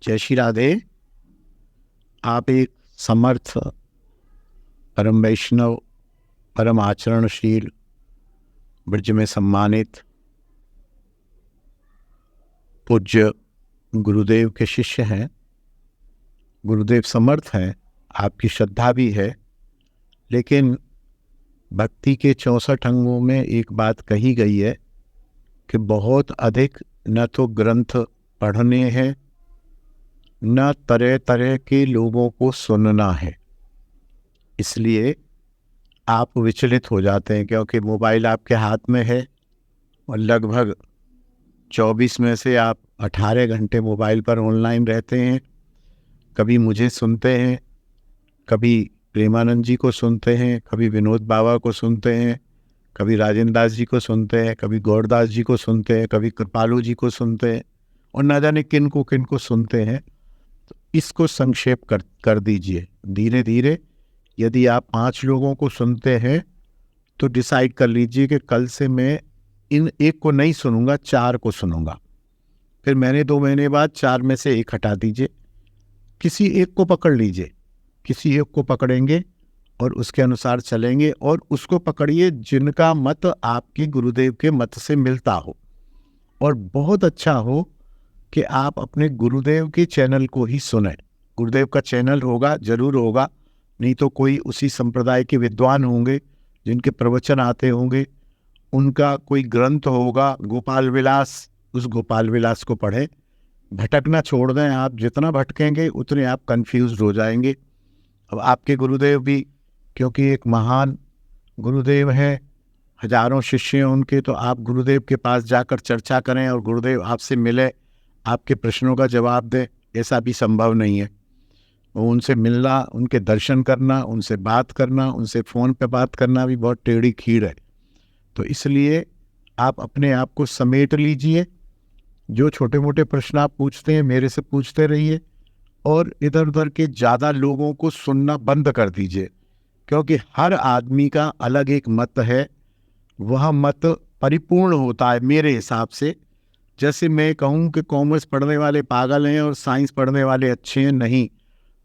जय श्री राधे। आप एक समर्थ, परम वैष्णव, परम आचरणशील, ब्रज में सम्मानित पूज्य गुरुदेव के शिष्य हैं। गुरुदेव समर्थ हैं, आपकी श्रद्धा भी है, लेकिन भक्ति के 64 अंगों में एक बात कही गई है कि बहुत अधिक न तो ग्रंथ पढ़ने हैं, न तरह तरह के लोगों को सुनना है। इसलिए आप विचलित हो जाते हैं, क्योंकि मोबाइल आपके हाथ में है और लगभग 24 में से आप 18 घंटे मोबाइल पर ऑनलाइन रहते हैं। कभी मुझे सुनते हैं, कभी प्रेमानंद जी को सुनते हैं, कभी विनोद बाबा को सुनते हैं, कभी राजेंद्र दास जी को सुनते हैं, कभी गौरदास जी को सुनते हैं, कभी कृपालू जी को सुनते हैं और न जाने किन को सुनते हैं। तो इसको संक्षेप कर दीजिए। धीरे धीरे यदि आप 5 लोगों को सुनते हैं तो डिसाइड कर लीजिए कि कल से मैं इन एक को नहीं सुनूंगा, 4 को सुनूंगा। फिर महीने 2 महीने बाद 4 में से 1 हटा दीजिए, किसी एक को पकड़ लीजिए। किसी एक को पकड़ेंगे और उसके अनुसार चलेंगे, और उसको पकड़िए जिनका मत आपके गुरुदेव के मत से मिलता हो। और बहुत अच्छा हो कि आप अपने गुरुदेव के चैनल को ही सुनें। गुरुदेव का चैनल होगा, जरूर होगा, नहीं तो कोई उसी संप्रदाय के विद्वान होंगे जिनके प्रवचन आते होंगे, उनका कोई ग्रंथ होगा, गोपाल विलास, उस गोपाल विलास को पढ़ें। भटकना छोड़ दें। आप जितना भटकेंगे उतने आप कंफ्यूज हो जाएंगे। अब आपके गुरुदेव भी, क्योंकि एक महान गुरुदेव हैं, हजारों शिष्य हैं उनके, तो आप गुरुदेव के पास जाकर चर्चा करें और गुरुदेव आपसे मिले, आपके प्रश्नों का जवाब दें, ऐसा भी संभव नहीं है। उनसे मिलना, उनके दर्शन करना, उनसे बात करना, उनसे फ़ोन पे बात करना भी बहुत टेढ़ी खीर है। तो इसलिए आप अपने आप को समेट लीजिए। जो छोटे मोटे प्रश्न आप पूछते हैं मेरे से पूछते रहिए, और इधर उधर के ज़्यादा लोगों को सुनना बंद कर दीजिए, क्योंकि हर आदमी का अलग एक मत है। वह मत परिपूर्ण होता है मेरे हिसाब से। जैसे मैं कहूँ कि कॉमर्स पढ़ने वाले पागल हैं और साइंस पढ़ने वाले अच्छे हैं, नहीं।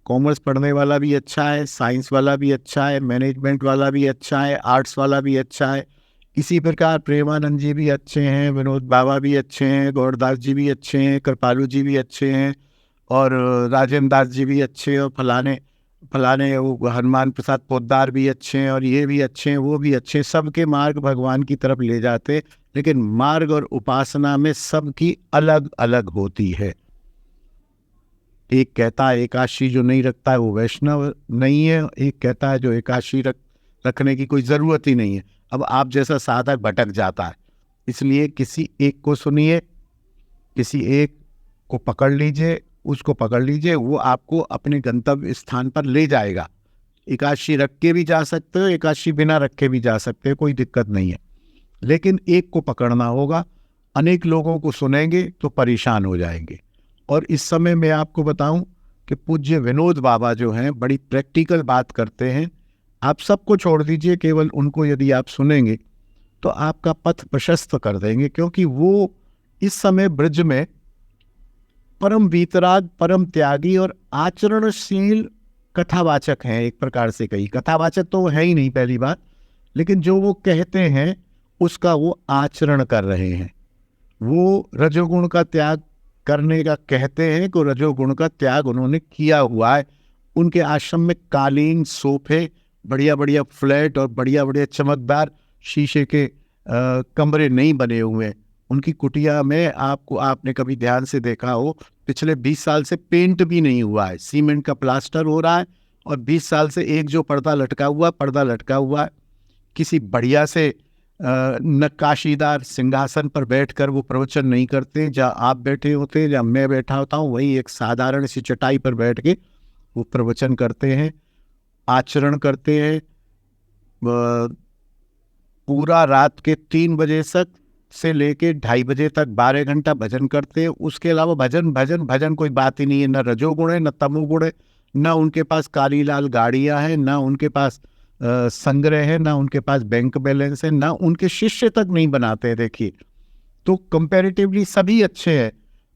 कॉमर्स पढ़ने वाला भी अच्छा है, साइंस वाला भी अच्छा है, मैनेजमेंट वाला भी अच्छा है, आर्ट्स वाला भी अच्छा है। इसी प्रकार प्रेमानंद जी भी अच्छे हैं, विनोद बाबा भी अच्छे हैं, गौरदास जी भी अच्छे हैं, कृपालू जी भी अच्छे हैं, और राजेंद्र दास जी भी अच्छे हैं, और फलाने वो हनुमान प्रसाद पोद्दार भी अच्छे हैं, और ये भी अच्छे हैं, वो भी अच्छे हैं। सबके मार्ग भगवान की तरफ ले जाते, लेकिन मार्ग और उपासना में सबकी अलग अलग होती है। एक कहता है एकादशी जो नहीं रखता है वो वैष्णव नहीं है, एक कहता है जो एकादशी रखने की कोई ज़रूरत ही नहीं है। अब आप जैसा साधक भटक जाता है। इसलिए किसी एक को सुनिए, किसी एक को पकड़ लीजिए, उसको पकड़ लीजिए, वो आपको अपने गंतव्य स्थान पर ले जाएगा। एकादशी रख के भी जा सकते हो, एकादशी बिना रखे भी जा सकते हो, कोई दिक्कत नहीं है, लेकिन एक को पकड़ना होगा। अनेक लोगों को सुनेंगे तो परेशान हो जाएंगे। और इस समय मैं आपको बताऊं कि पूज्य विनोद बाबा जो हैं, बड़ी प्रैक्टिकल बात करते हैं। आप सबको छोड़ दीजिए, केवल उनको यदि आप सुनेंगे तो आपका पथ प्रशस्त कर देंगे, क्योंकि वो इस समय ब्रज में परम वीतराग, परम त्यागी और आचरणशील कथावाचक हैं। एक प्रकार से कही, कथावाचक तो वो है ही नहीं पहली बात, लेकिन जो वो कहते हैं उसका वो आचरण कर रहे हैं। वो रजोगुण का त्याग करने का कहते हैं कि रजोगुण का त्याग उन्होंने किया हुआ है। उनके आश्रम में कालीन, सोफे, बढ़िया बढ़िया फ्लैट और बढ़िया बढ़िया चमकदार शीशे के कमरे नहीं बने हुए हैं। उनकी कुटिया में आपने कभी ध्यान से देखा हो, पिछले 20 साल से पेंट भी नहीं हुआ है, सीमेंट का प्लास्टर हो रहा है, और 20 साल से एक जो पर्दा लटका हुआ है। किसी बढ़िया से नक्काशीदार सिंहासन पर बैठकर वो प्रवचन नहीं करते। जहाँ आप बैठे होते, जहाँ मैं बैठा होता हूँ, वही एक साधारण सी चटाई पर बैठ के वो प्रवचन करते हैं, आचरण करते हैं। पूरा रात के 3 बजे तक से लेके 2:30 बजे तक 12 घंटा भजन करते हैं। उसके अलावा भजन भजन भजन कोई बात ही नहीं है। न रजोगुण है, न तमोगुण है, न उनके पास काली लाल गाड़ियां हैं, न उनके पास संग्रह है, ना उनके पास बैंक बैलेंस है, ना उनके शिष्य तक नहीं बनाते हैं। देखिए, तो कंपैरेटिवली सभी अच्छे हैं,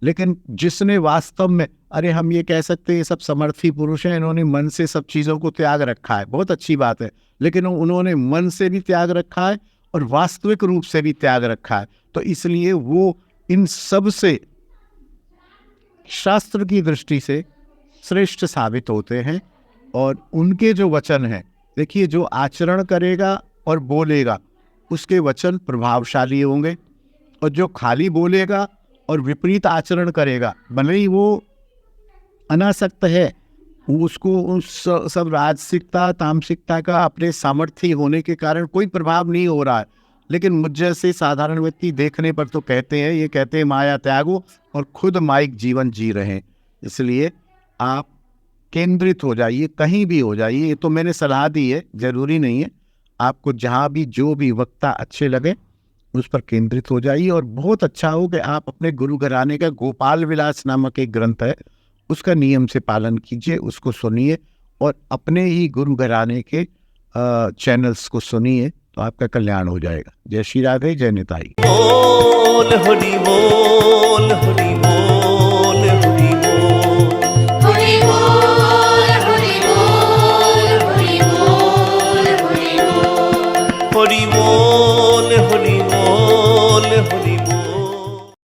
लेकिन जिसने वास्तव में, अरे हम ये कह सकते हैं ये सब समर्थी पुरुष हैं, इन्होंने मन से सब चीज़ों को त्याग रखा है, बहुत अच्छी बात है, लेकिन उन्होंने मन से भी त्याग रखा है और वास्तविक रूप से भी त्याग रखा है, तो इसलिए वो इन सब से शास्त्र की दृष्टि से श्रेष्ठ साबित होते हैं। और उनके जो वचन हैं, देखिए, जो आचरण करेगा और बोलेगा उसके वचन प्रभावशाली होंगे, और जो खाली बोलेगा और विपरीत आचरण करेगा, भले ही वो अनासक्त है, उसको उस सब राजसिकता तामसिकता का अपने सामर्थ्य होने के कारण कोई प्रभाव नहीं हो रहा है, लेकिन मुझ जैसे साधारण व्यक्ति देखने पर तो कहते हैं माया त्यागो, और खुद माइक जीवन जी रहे हैं। इसलिए आप केंद्रित हो जाइए, कहीं भी हो जाइए, ये तो मैंने सलाह दी है, जरूरी नहीं है, आपको जहाँ भी जो भी वक्ता अच्छे लगे उस पर केंद्रित हो जाइए। और बहुत अच्छा हो कि आप अपने गुरु घराने का गोपाल विलास नामक एक ग्रंथ है, उसका नियम से पालन कीजिए, उसको सुनिए और अपने ही गुरु घराने के चैनल्स को सुनिए, तो आपका कल्याण हो जाएगा। जय श्री राधे, जय निताई। बोल हरि बोल हरि बोल।